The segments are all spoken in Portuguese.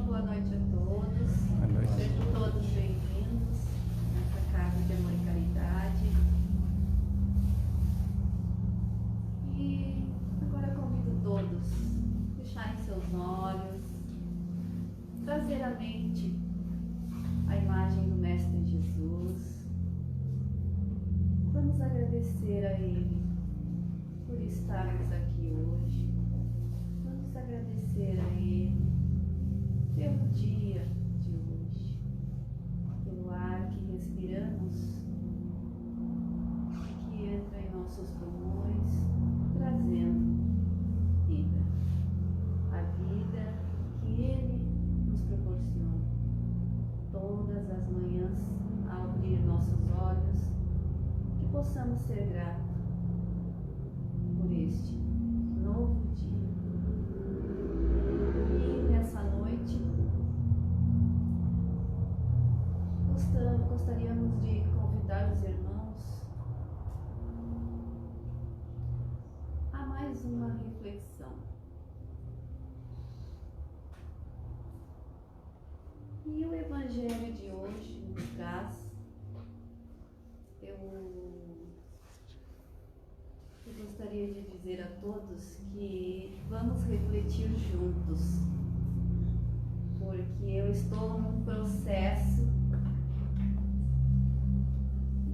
boa noite a todos. Boa noite. Sejam todos bem-vindos nessa casa de amor e caridade. E agora convido todos a fecharem seus olhos, trazer à mente a imagem do Mestre Jesus. Vamos agradecer a Ele por estarmos aqui hoje. Vamos agradecer a Ele pelo dia de hoje, pelo ar que respiramos, que entra em nossos pulmões, trazendo vida. A vida que Ele nos proporciona. Todas as manhãs, ao abrir nossos olhos, que possamos ser gratos por este novo dia. E nessa noite, gostaríamos de convidar os irmãos a mais uma reflexão. E o Evangelho de hoje nos traz, eu gostaria de dizer a todos que vamos refletir juntos, porque eu estou num processo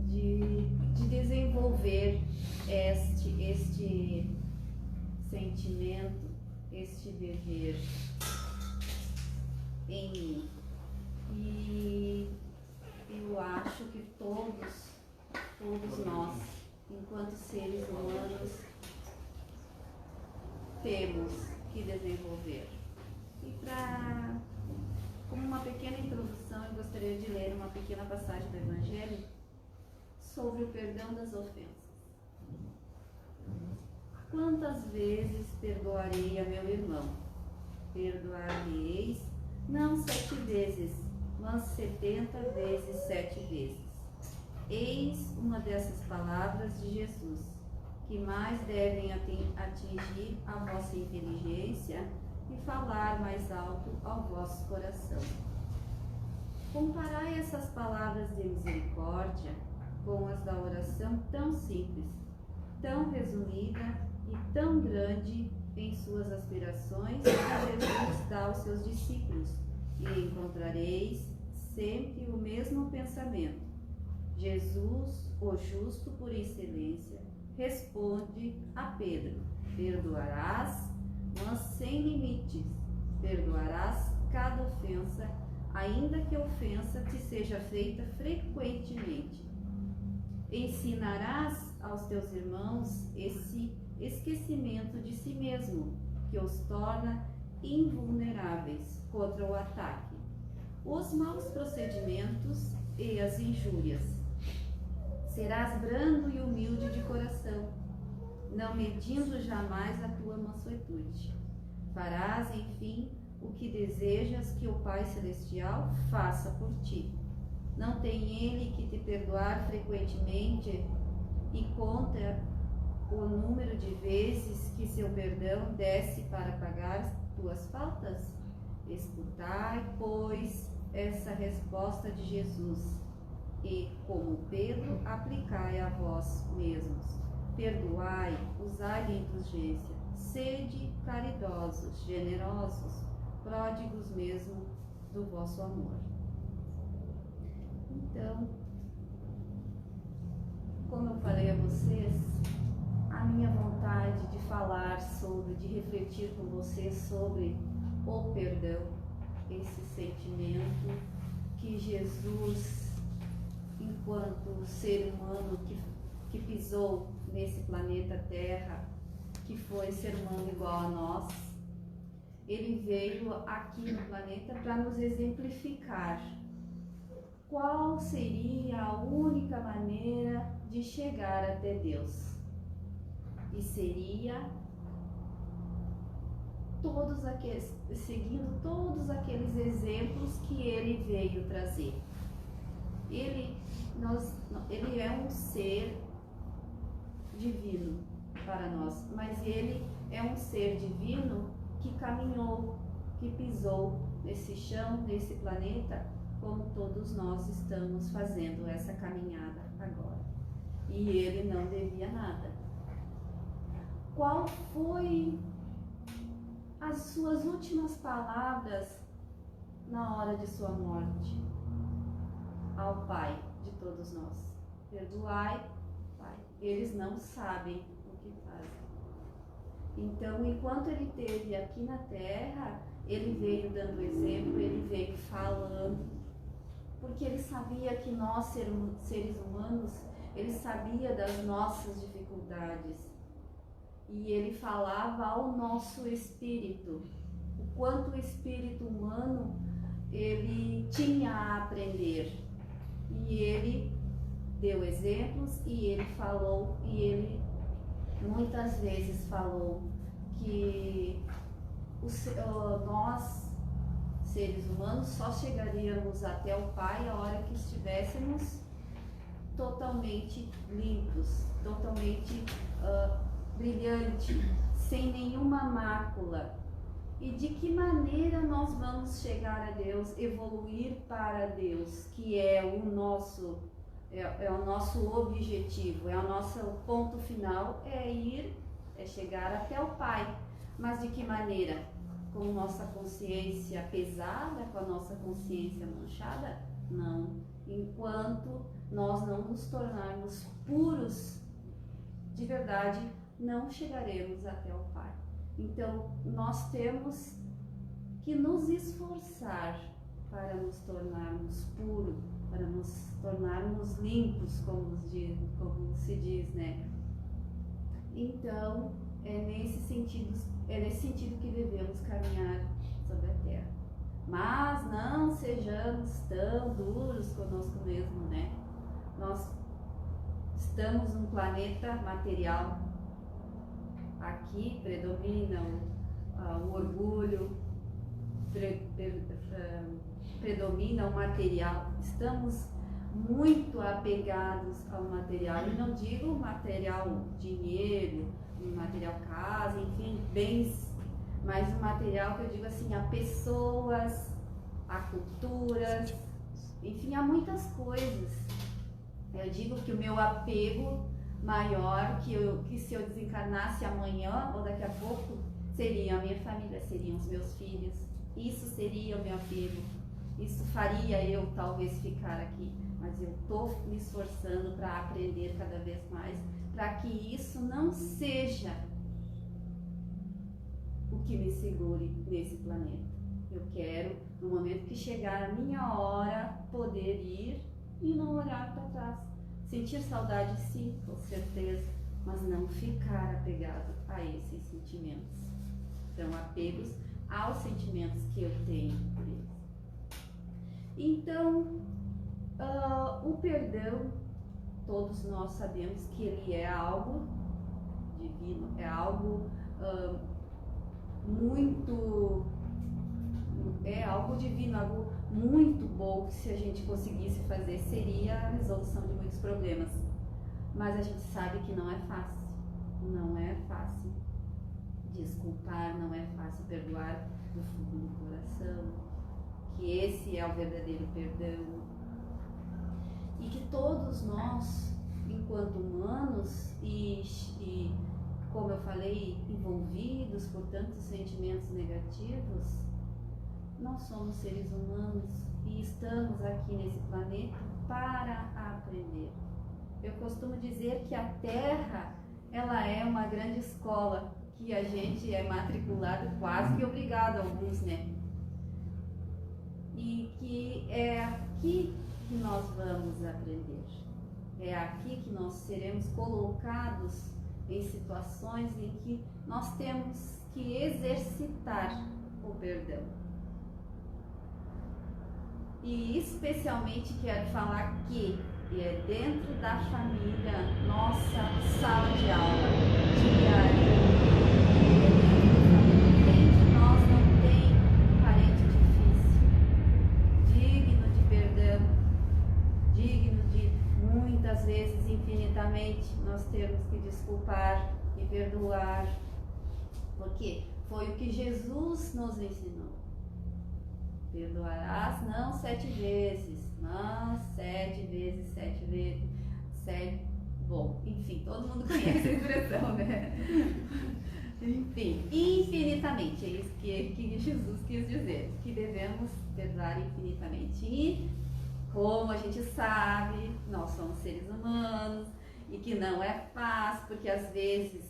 de desenvolver este sentimento, este dever em mim. E eu acho que todos nós, enquanto seres humanos, temos que desenvolver. E como uma pequena introdução, eu gostaria de ler uma pequena passagem do Evangelho sobre o perdão das ofensas. Quantas vezes perdoarei a meu irmão? Perdoar-lhe-eis, não 7 vezes, mas 70 vezes 7 vezes. Eis uma dessas palavras de Jesus, que mais devem atingir a vossa inteligência e falar mais alto ao vosso coração. Comparai essas palavras de misericórdia com as da oração tão simples, tão resumida e tão grande em suas aspirações que Jesus dá aos seus discípulos, e encontrareis sempre o mesmo pensamento. Jesus, o justo por excelência, responde a Pedro: perdoarás, mas sem limites. Perdoarás cada ofensa, ainda que a ofensa te seja feita frequentemente. Ensinarás aos teus irmãos esse esquecimento de si mesmo, que os torna invulneráveis contra o ataque, os maus procedimentos e as injúrias. Serás brando e humilde de coração, não medindo jamais a tua mansuetude. Farás, enfim, o que desejas que o Pai Celestial faça por ti. Não tem Ele que te perdoar frequentemente e conta o número de vezes que seu perdão desce para pagar tuas faltas? Escutai, pois, essa resposta de Jesus e, como Pedro, aplicai a vós mesmos. Perdoai, usai de indulgência, sede caridosos, generosos, pródigos mesmo do vosso amor. Então, como eu falei a vocês, a minha vontade de falar sobre, de refletir com vocês sobre o perdão, esse sentimento que Jesus, enquanto ser humano que pisou nesse planeta Terra, que foi ser humano igual a nós, ele veio aqui no planeta para nos exemplificar qual seria a única maneira de chegar até Deus. E seria seguindo todos aqueles exemplos que ele veio trazer. Ele é um ser divino para nós, mas ele é um ser divino que caminhou que pisou nesse chão, nesse planeta, como todos nós estamos fazendo essa caminhada agora. E ele não devia nada. Qual foi as suas últimas palavras na hora de sua morte? Ao Pai de todos nós: perdoai, Pai, eles não sabem o que fazem. Então, enquanto ele esteve aqui na Terra, ele veio dando exemplo, ele veio falando, porque ele sabia que nós, seres humanos, ele sabia das nossas dificuldades. E ele falava ao nosso espírito, o quanto o espírito humano ele tinha a aprender. E ele deu exemplos e ele falou, e ele muitas vezes falou que nós, seres humanos, só chegaríamos até o Pai a hora que estivéssemos totalmente limpos, totalmente brilhante, sem nenhuma mácula. E de que maneira nós vamos chegar a Deus, evoluir para Deus, que é o nosso objetivo, é o nosso ponto final, é chegar até o Pai. Mas de que maneira? Com nossa consciência pesada, com a nossa consciência manchada? Não. Enquanto nós não nos tornarmos puros de verdade, não chegaremos até o Pai. Então, nós temos que nos esforçar para nos tornarmos puros, para nos tornarmos limpos, como se diz, né? Então, é nesse sentido que devemos caminhar sobre a Terra. Mas não sejamos tão duros conosco mesmo, né? Nós estamos num planeta material. Aqui predomina o orgulho, predomina o material. Estamos muito apegados ao material, e não digo material dinheiro, material casa, enfim, bens, mas o material que eu digo assim, a pessoas, a culturas, enfim, há muitas coisas. Eu digo que o meu apego maior, que se eu desencarnasse amanhã ou daqui a pouco, seria a minha família, seriam os meus filhos. Isso seria o meu apego. Isso faria eu talvez ficar aqui. Mas eu estou me esforçando para aprender cada vez mais, para que isso não seja o que me segure nesse planeta. Eu quero, no momento que chegar a minha hora, poder ir e não olhar para trás. Sentir saudade, sim, com certeza, mas não ficar apegado a esses sentimentos. Então, apegos aos sentimentos que eu tenho por eles. Então, o perdão, todos nós sabemos que ele é algo divino, é algo algo divino, algo muito bom, que se a gente conseguisse fazer seria a resolução de muitos problemas. Mas a gente sabe que não é fácil, não é fácil desculpar, não é fácil perdoar do fundo do coração, que esse é o verdadeiro perdão. E que todos nós, enquanto humanos e como eu falei, envolvidos por tantos sentimentos negativos, nós somos seres humanos e estamos aqui nesse planeta para aprender. Eu costumo dizer que a Terra, ela é uma grande escola, que a gente é matriculado, quase que obrigado, alguns, né? E que é aqui que nós vamos aprender. É aqui que nós seremos colocados em situações em que nós temos que exercitar o perdão. E especialmente quero falar que é dentro da família, nossa sala de aula diária. Quem de nós não tem um parente difícil, digno de perdão, digno de muitas vezes, infinitamente, nós termos que desculpar e perdoar, porque foi o que Jesus nos ensinou. perdoarás não 7 vezes, mas 7 vezes, 7 vezes, 7. Bom, enfim, todo mundo conhece a expressão, né? Enfim, infinitamente, é isso que Jesus quis dizer, que devemos perdoar infinitamente. E, como a gente sabe, nós somos seres humanos e que não é fácil, porque às vezes,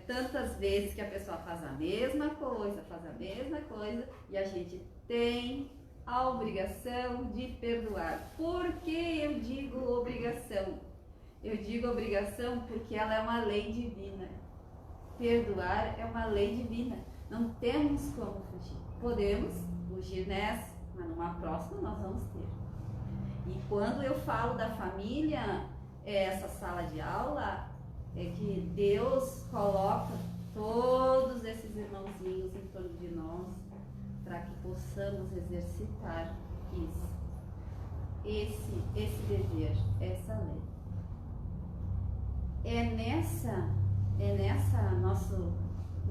tantas vezes que a pessoa faz a mesma coisa, e a gente tem a obrigação de perdoar. Por que eu digo obrigação? Eu digo obrigação porque ela é uma lei divina. Perdoar é uma lei divina. Não temos como fugir. Podemos fugir nessa, mas numa próxima nós vamos ter. E quando eu falo da família, essa sala de aula, é que Deus coloca todos esses irmãozinhos em torno de nós para que possamos exercitar isso. Esse dever, essa lei. É nessa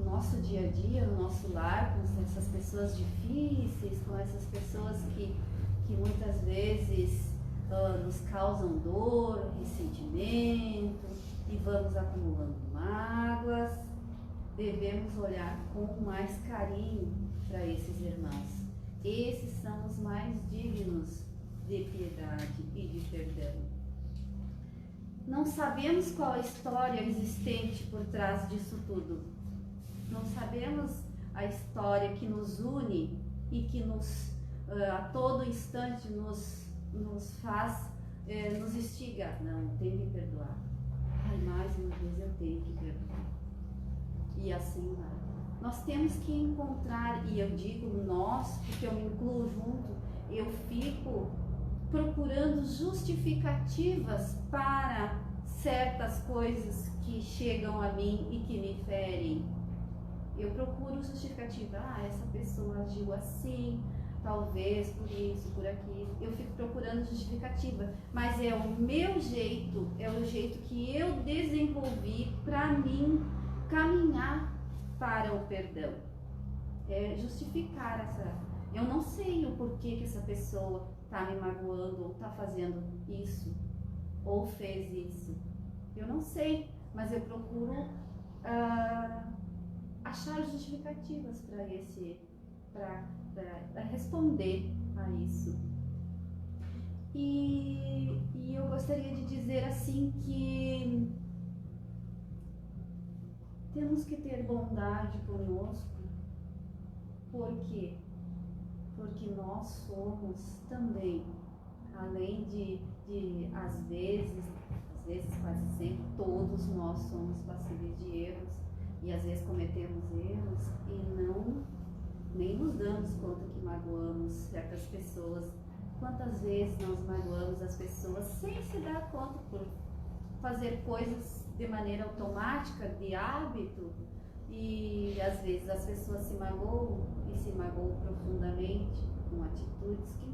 nosso dia a dia, no nosso lar, com essas pessoas difíceis, com essas pessoas que muitas vezes nos causam dor, ressentimento, e vamos acumulando mágoas, devemos olhar com mais carinho para esses irmãos. Esses são os mais dignos de piedade e de perdão. Não sabemos qual a história existente por trás disso tudo. Não sabemos a história que nos une e que a todo instante nos faz, nos instiga. Não, tenho que perdoar. Ai, mais uma vez eu tenho que perdoar. E assim vai. Nós temos que encontrar, e eu digo nós, porque eu me incluo junto, eu fico procurando justificativas para certas coisas que chegam a mim e que me ferem. Eu procuro justificativa. Essa pessoa agiu assim, talvez por isso, por aquilo. Eu fico procurando justificativa, mas é o meu jeito, é o jeito que eu desenvolvi para mim caminhar para o perdão. É justificar essa. Eu não sei o porquê que essa pessoa está me magoando, ou está fazendo isso, ou fez isso. Eu não sei, mas eu procuro achar justificativas para responder a isso. E eu gostaria de dizer assim que temos que ter bondade conosco. Por quê? Porque nós somos também, além de às vezes quase sempre, todos nós somos passíveis de erros e às vezes cometemos erros e nem nos damos conta que magoamos certas pessoas. Quantas vezes nós magoamos as pessoas sem se dar conta por fazer coisas de maneira automática, de hábito, e às vezes as pessoas se magoam profundamente com atitudes que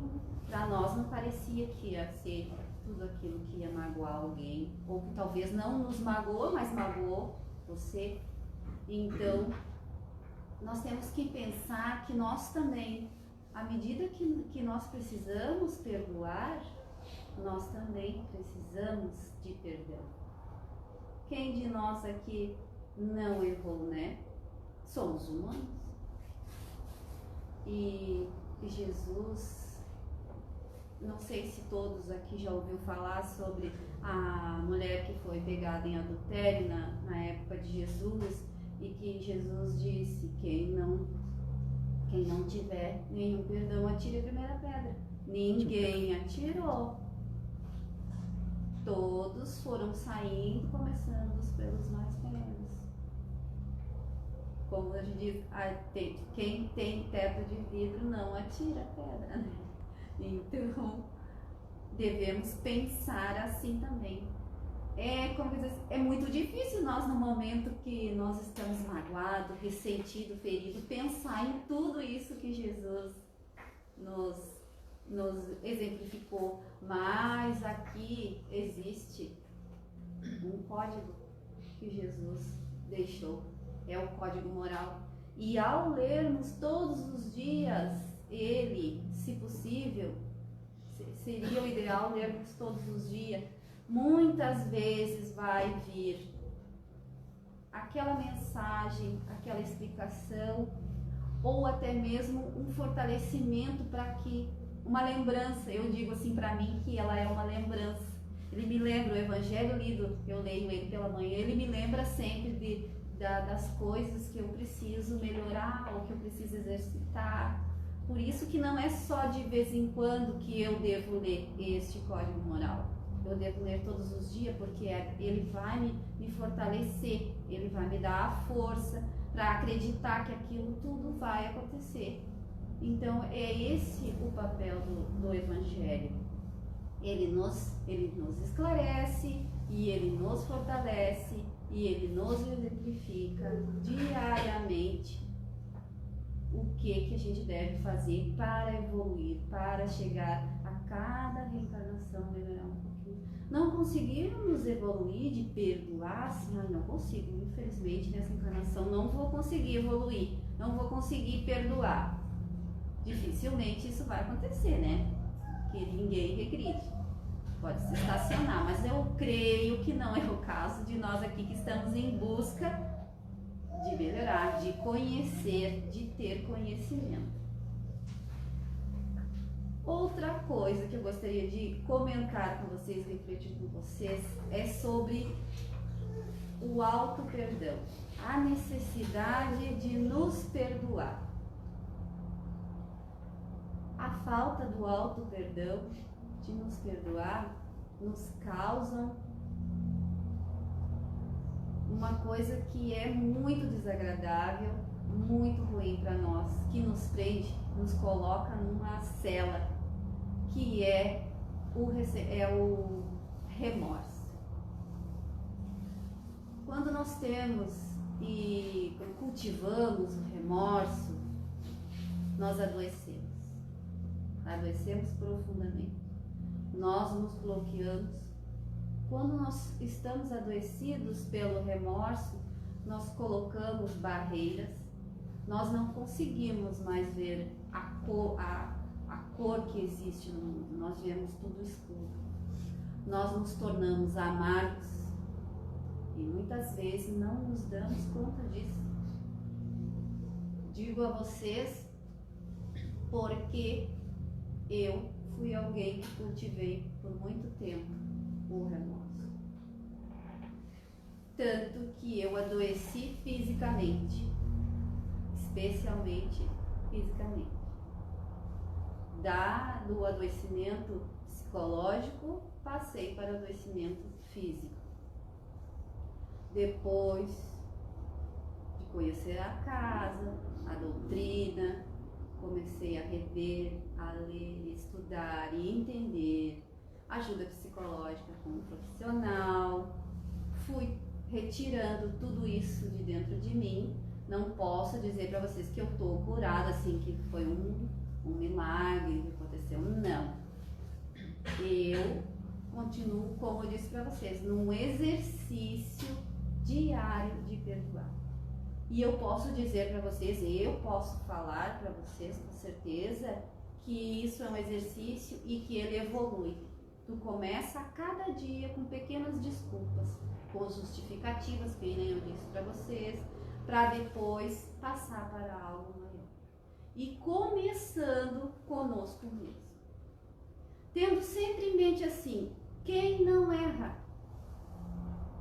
para nós não parecia que ia ser tudo aquilo que ia magoar alguém, ou que talvez não nos magoou, mas magoou você. Então nós temos que pensar que nós também, à medida que nós precisamos perdoar, nós também precisamos de perdão. Quem de nós aqui não errou, né? Somos humanos. E Jesus, não sei se todos aqui já ouviu falar sobre a mulher que foi pegada em adultério na época de Jesus, e que Jesus disse: quem não tiver nenhum perdão, atire a primeira pedra. Ninguém atirou. Todos foram saindo, começando pelos mais pequenos. Como a gente diz, quem tem teto de vidro não atira a pedra, né? Então, devemos pensar assim também. É muito difícil nós, no momento que nós estamos magoados, ressentidos, feridos, pensar em tudo isso que Jesus nos exemplificou. Mas aqui existe um código que Jesus deixou, é o código moral. E ao lermos todos os dias ele, se possível, seria o ideal lermos todos os dias. Muitas vezes vai vir aquela mensagem, aquela explicação, ou até mesmo um fortalecimento para que, uma lembrança, eu digo assim para mim que ela é uma lembrança. Ele me lembra, o evangelho lido, eu leio ele pela manhã, ele me lembra sempre das coisas que eu preciso melhorar ou que eu preciso exercitar. Por isso que não é só de vez em quando que eu devo ler este código moral. Eu devo ler todos os dias, porque ele vai me fortalecer, ele vai me dar a força para acreditar que aquilo tudo vai acontecer. Então é esse o papel do Evangelho. Ele nos esclarece e ele nos fortalece e ele nos exemplifica diariamente o que a gente deve fazer para evoluir, para chegar a cada reencarnação melhorar um pouquinho. Não conseguirmos evoluir de perdoar, assim, não consigo, infelizmente nessa encarnação não vou conseguir evoluir, não vou conseguir perdoar. Dificilmente isso vai acontecer, né? Que ninguém regride. Pode se estacionar, mas eu creio que não é o caso de nós aqui que estamos em busca de melhorar, de conhecer, de ter conhecimento. Outra coisa que eu gostaria de comentar com vocês, refletir com vocês, é sobre o auto-perdão, a necessidade de nos perdoar. A falta do auto-perdão, de nos perdoar, nos causa uma coisa que é muito desagradável, muito ruim para nós, que nos prende, nos coloca numa cela, que é o remorso. Quando nós temos e cultivamos o remorso, nós adoecemos profundamente. Nós nos bloqueamos. Quando nós estamos adoecidos pelo remorso, nós colocamos barreiras, nós não conseguimos mais ver a cor que existe no mundo, nós vemos tudo escuro. Nós nos tornamos amargos e muitas vezes não nos damos conta disso. Digo a vocês porque eu fui alguém que cultivei por muito tempo o remorso. Tanto que eu adoeci fisicamente, especialmente fisicamente. Do adoecimento psicológico, passei para o adoecimento físico. Depois de conhecer a casa, a doutrina, comecei a rever, a ler, estudar e entender, ajuda psicológica com um profissional, fui retirando tudo isso de dentro de mim. Não posso dizer para vocês que eu estou curada, assim, que foi um milagre que aconteceu, não. Eu continuo, como eu disse para vocês, num exercício diário de perdoar. E eu posso dizer para vocês, eu posso falar para vocês com certeza que isso é um exercício e que ele evolui. Tu começa a cada dia com pequenas desculpas, com justificativas, que nem eu disse para vocês, para depois passar para algo maior. E começando conosco mesmo. Tendo sempre em mente assim, quem não erra?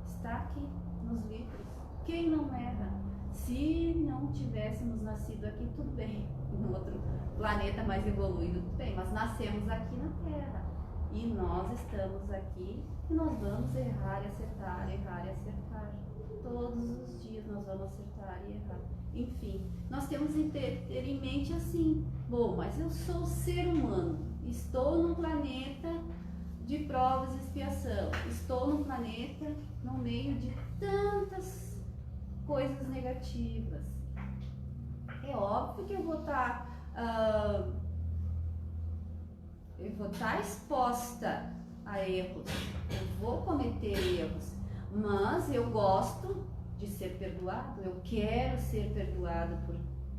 Está aqui nos livros. Quem não erra? Se não tivéssemos nascido aqui, tudo bem. Em outro planeta mais evoluído, tudo bem. Mas nascemos aqui na Terra. E nós estamos aqui e nós vamos errar e acertar, errar e acertar. Todos os dias nós vamos acertar e errar. Enfim, nós temos que ter em mente assim, bom, mas eu sou ser humano, estou num planeta de provas e expiação, estou num planeta no meio de tantas coisas negativas. É óbvio que eu vou estar exposta a erros, eu vou cometer erros, mas eu gosto de ser perdoado, eu quero ser perdoado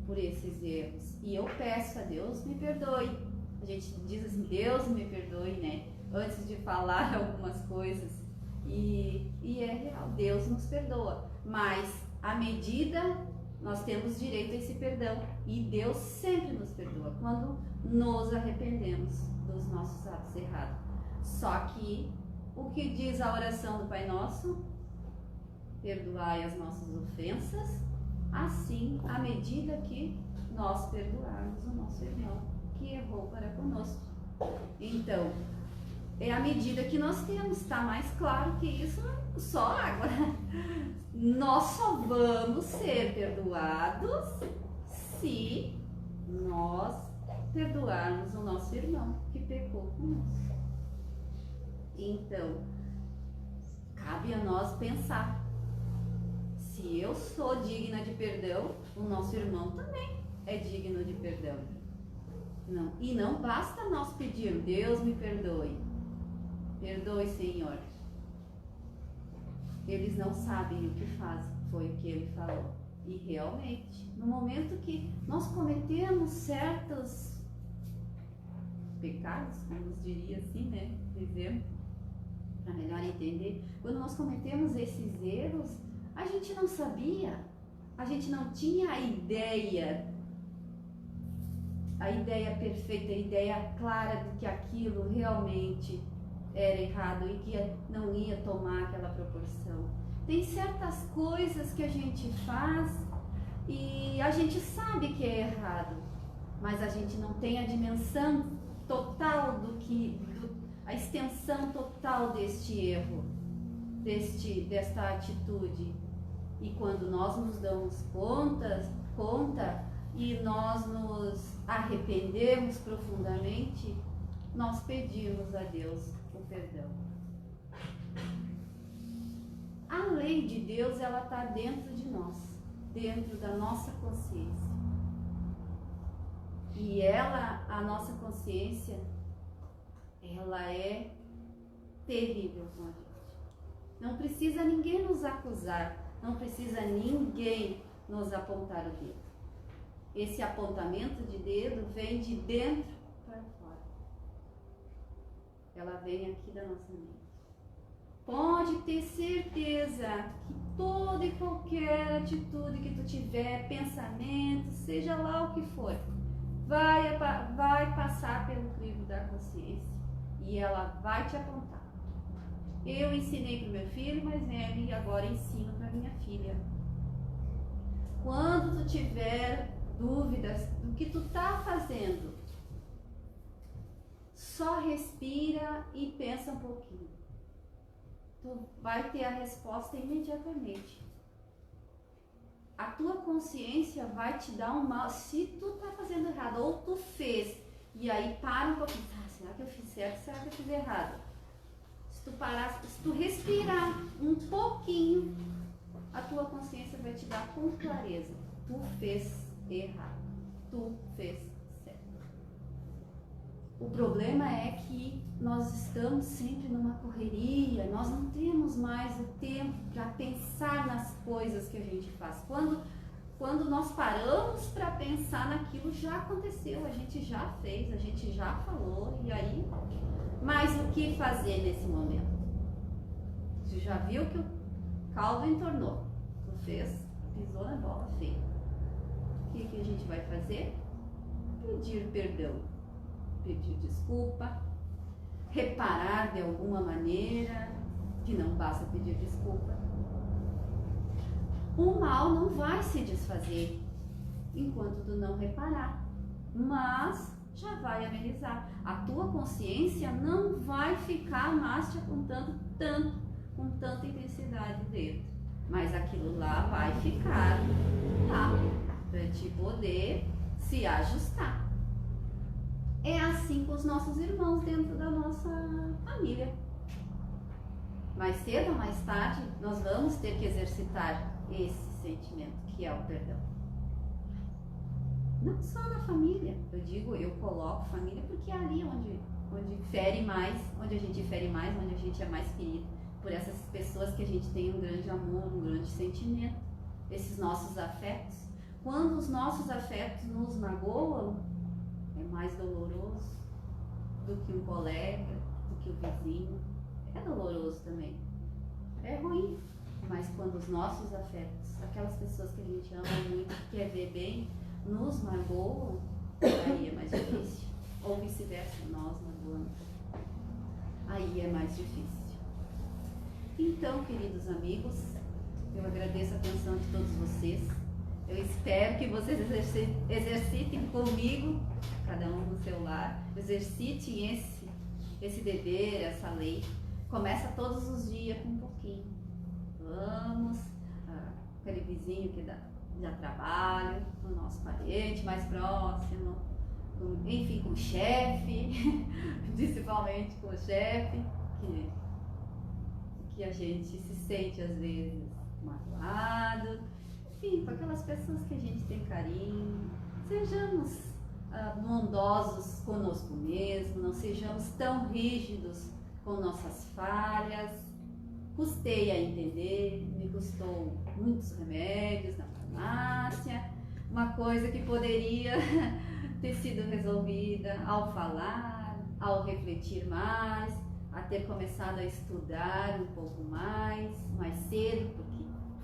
por esses erros, e eu peço a Deus me perdoe, A gente diz assim, Deus me perdoe, né? Antes de falar algumas coisas. E é real, Deus nos perdoa. Mas à medida, nós temos direito a esse perdão. E Deus sempre nos perdoa quando nos arrependemos dos nossos atos errados. Só que o que diz a oração do Pai Nosso? Perdoai as nossas ofensas, assim, à medida que nós perdoarmos o nosso irmão que errou para conosco. Então, é a medida que nós temos, está mais claro que isso, só água. Nós só vamos ser perdoados se nós perdoarmos o nosso irmão que pecou conosco. Então, cabe a nós pensar, se eu sou digna de perdão, o nosso irmão também é digno de perdão. Não. E não basta nós pedir, Deus me perdoe. Perdoe, Senhor. Eles não sabem o que fazem, foi o que ele falou. E realmente, no momento que nós cometemos certos pecados, como diria assim, né? Dizendo, para melhor entender, quando nós cometemos esses erros, a gente não sabia, a gente não tinha a ideia perfeita, a ideia clara de que aquilo realmente era errado e que não ia tomar aquela proporção. Tem certas coisas que a gente faz e a gente sabe que é errado, mas a gente não tem a dimensão total a extensão total deste erro, desta atitude. E quando nós nos damos conta e nós nos arrependemos profundamente, nós pedimos a Deus o perdão. A lei de Deus, ela está dentro de nós, dentro da nossa consciência. E a nossa consciência, ela é terrível com a gente. Não precisa ninguém nos acusar, não precisa ninguém nos apontar o dedo. Esse apontamento de dedo vem de dentro para fora. Ela vem aqui da nossa mente. Pode ter certeza que toda e qualquer atitude que tu tiver, pensamento, seja lá o que for, vai passar pelo crivo da consciência e ela vai te apontar. Eu ensinei para o meu filho mais velho e agora ensino para minha filha. Quando tu tiver dúvidas do que tu tá fazendo, só respira e pensa um pouquinho. Tu vai ter a resposta imediatamente. A tua consciência vai te dar um mal. Se tu tá fazendo errado ou tu fez, e aí para um pouquinho, será que eu fiz certo? Será que eu fiz errado? Se tu parar, se tu respirar um pouquinho, a tua consciência vai te dar com clareza. Tu fez errado. Tu fez certo. O problema é que nós estamos sempre numa correria, nós não temos mais o tempo para pensar nas coisas que a gente faz. Quando nós paramos para pensar naquilo, já aconteceu, a gente já fez, a gente já falou, e aí, mas o que fazer nesse momento? Você já viu que o caldo entornou, tu fez, pisou na bola feia. O que a gente vai fazer? Pedir perdão, pedir desculpa, reparar de alguma maneira, que não basta pedir desculpa. O mal não vai se desfazer enquanto tu não reparar, mas já vai amenizar. A tua consciência não vai ficar mais te apontando tanto, com tanta intensidade dentro, mas aquilo lá vai ficar lá para te poder se ajustar. É assim com os nossos irmãos dentro da nossa família. Mais cedo ou mais tarde, nós vamos ter que exercitar esse sentimento que é o perdão. Não só na família, eu coloco família porque é ali onde fere mais, onde a gente fere mais, onde a gente é mais querido por essas pessoas que a gente tem um grande amor, um grande sentimento, esses nossos afetos. Quando os nossos afetos nos magoam, é mais doloroso, do que um colega, do que o vizinho. É doloroso também. É ruim. Mas quando os nossos afetos, aquelas pessoas que a gente ama muito, que quer ver bem, nos magoam, aí é mais difícil. Ou vice-versa, nós magoamos. Aí é mais difícil. Então, queridos amigos, eu agradeço a atenção de todos vocês. Eu espero que vocês exercitem comigo, cada um no seu lar, exercitem esse dever, essa lei. Começa todos os dias com um pouquinho. Vamos, aquele vizinho que dá trabalho, o nosso parente mais próximo, enfim, com o chefe, principalmente com o chefe, que a gente se sente às vezes magoado, enfim, com aquelas pessoas que a gente tem carinho. Sejamos bondosos conosco mesmo, não sejamos tão rígidos com nossas falhas. Custei a entender, me custou muitos remédios na farmácia, uma coisa que poderia ter sido resolvida ao falar, ao refletir mais, a ter começado a estudar um pouco mais cedo,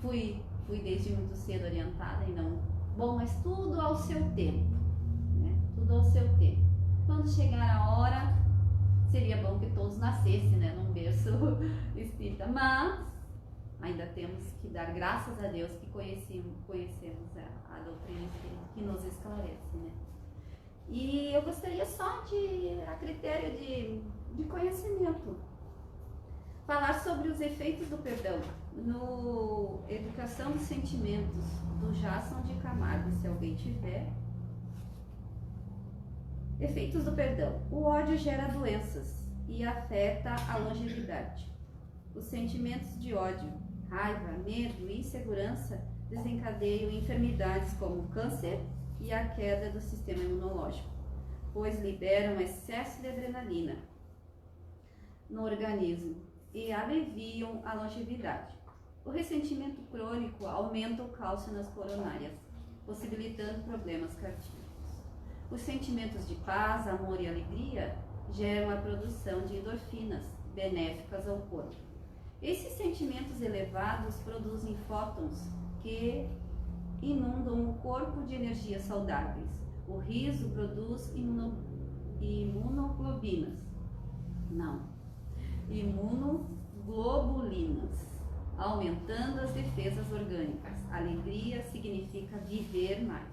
porque fui desde muito cedo orientada e não... Bom, mas tudo ao seu tempo, né? Tudo ao seu tempo. Quando chegar a hora, seria bom que todos nascessem, né, num berço espírita, mas ainda temos que dar graças a Deus que conhecemos a doutrina espírita, que nos esclarece, né? E eu gostaria só a critério de conhecimento, falar sobre os efeitos do perdão no Educação dos Sentimentos, do Jason de Camargo, se alguém tiver. Efeitos do perdão. O ódio gera doenças e afeta a longevidade. Os sentimentos de ódio, raiva, medo e insegurança desencadeiam enfermidades como câncer e a queda do sistema imunológico, pois liberam excesso de adrenalina no organismo e abreviam a longevidade. O ressentimento crônico aumenta o cálcio nas coronárias, possibilitando problemas cardíacos. Os sentimentos de paz, amor e alegria geram a produção de endorfinas, benéficas ao corpo. Esses sentimentos elevados produzem fótons que inundam o corpo de energias saudáveis. O riso produz imunoglobulinas, aumentando as defesas orgânicas. Alegria significa viver mais.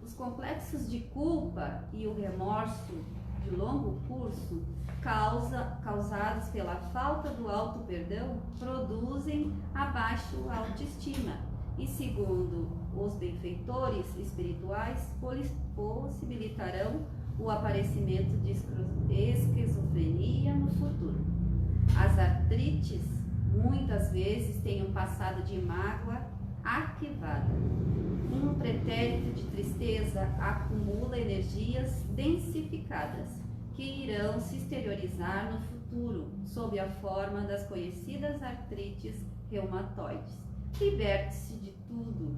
Os complexos de culpa e o remorso de longo curso, causados pela falta do auto-perdão, produzem a baixa autoestima e, segundo os benfeitores espirituais, possibilitarão o aparecimento de esquizofrenia no futuro. As artrites muitas vezes têm um passado de mágoa arquivada. Um pretérito de tristeza acumula energias densificadas que irão se exteriorizar no futuro sob a forma das conhecidas artrites reumatoides. Liberte-se de tudo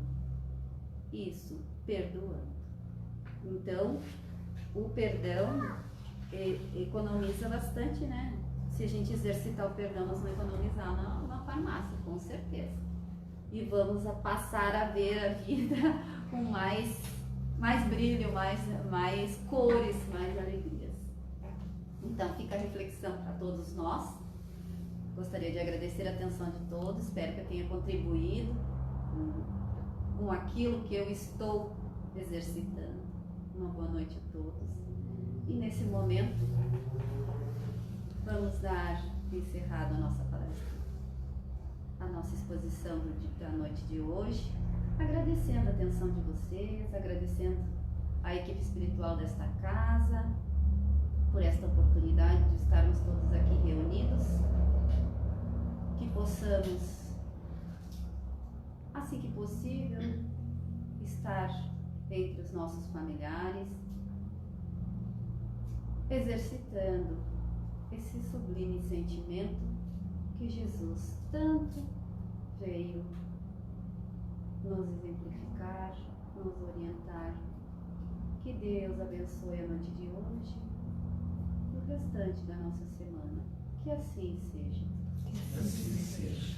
isso, perdoando. Então, o perdão economiza bastante, né? Se a gente exercitar o perdão, nós vamos economizar na farmácia, com certeza. E vamos passar a ver a vida com mais brilho, mais cores, mais alegrias. Então fica a reflexão para todos nós. Gostaria de agradecer a atenção de todos, espero que eu tenha contribuído com aquilo que eu estou exercitando. Uma boa noite a todos. E nesse momento, vamos dar encerrado a nossa palestra, a nossa exposição da noite de hoje, agradecendo a atenção de vocês, agradecendo a equipe espiritual desta casa, por esta oportunidade de estarmos todos aqui reunidos, que possamos, assim que possível, estar entre os nossos familiares, exercitando esse sublime sentimento que Jesus tanto veio nos exemplificar, nos orientar. Que Deus abençoe a noite de hoje. restante da nossa semana. Que assim seja. Que assim seja.